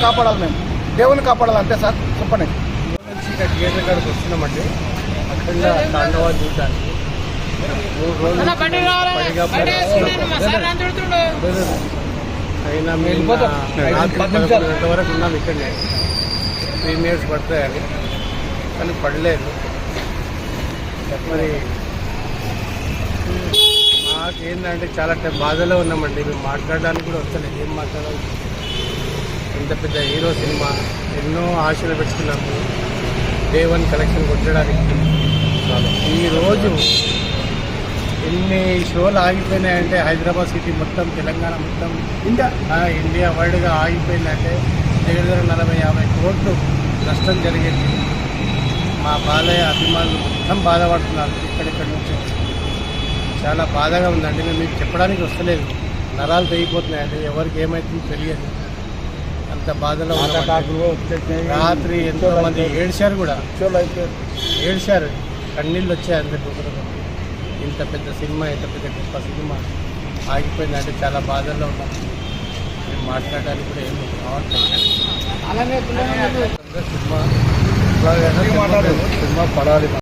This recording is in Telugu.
కాపాడాలి, మేము దేవుని కాపాడాలి అంతే సార్. చెప్పండి. నుంచి థియేటర్ కాడికి వస్తున్నామండి. అఖండ తాండవాలు చూడడానికి 3 రోజులు అయినా మేము వరకు ఉన్నాం ఇక్కడనే. 3 minutes పడతాయని కానీ పడలేదు. మరి మాకేంటంటే చాలా బాధలో ఉన్నామండి. మేము మాట్లాడడానికి కూడా వస్తలేదు. ఏం మాట్లాడాలి? ఇంత పెద్ద హీరో సినిమా, ఎన్నో ఆశలు పెట్టుకున్నాము Day 1 కలెక్షన్ కొట్టడానికి. ఈరోజు ఎన్ని షోలు ఆగిపోయినాయంటే హైదరాబాద్ సిటీ మొత్తం, తెలంగాణ మొత్తం, ఇండియా వరల్డ్గా ఆగిపోయిందంటే దగ్గర 40-50 కోట్లు నష్టం జరిగింది. మా బాలయ్య అభిమానులు మొత్తం బాధపడుతున్నారు. ఇక్కడిక్కడి నుంచి చాలా బాధగా ఉందండి. మేము మీకు చెప్పడానికి వస్తలేదు, నరాలు తెగిపోతున్నాయండి. ఎవరికి ఏమవుతుందో తెలియదు, అంత బాధలో రాత్రి ఎంతోమంది ఏడ్చారు కూడా, ఏడ్చారు, కన్నీళ్ళు వచ్చాయి అందరికీ. ఇంత పెద్ద సినిమా, ఇంత పెద్ద గొప్ప సినిమా ఆగిపోయిందంటే చాలా బాధల్లో ఉన్నాం. మేము మాట్లాడడానికి కూడా ఏమి రావట్లేదు. సినిమా పడాలి.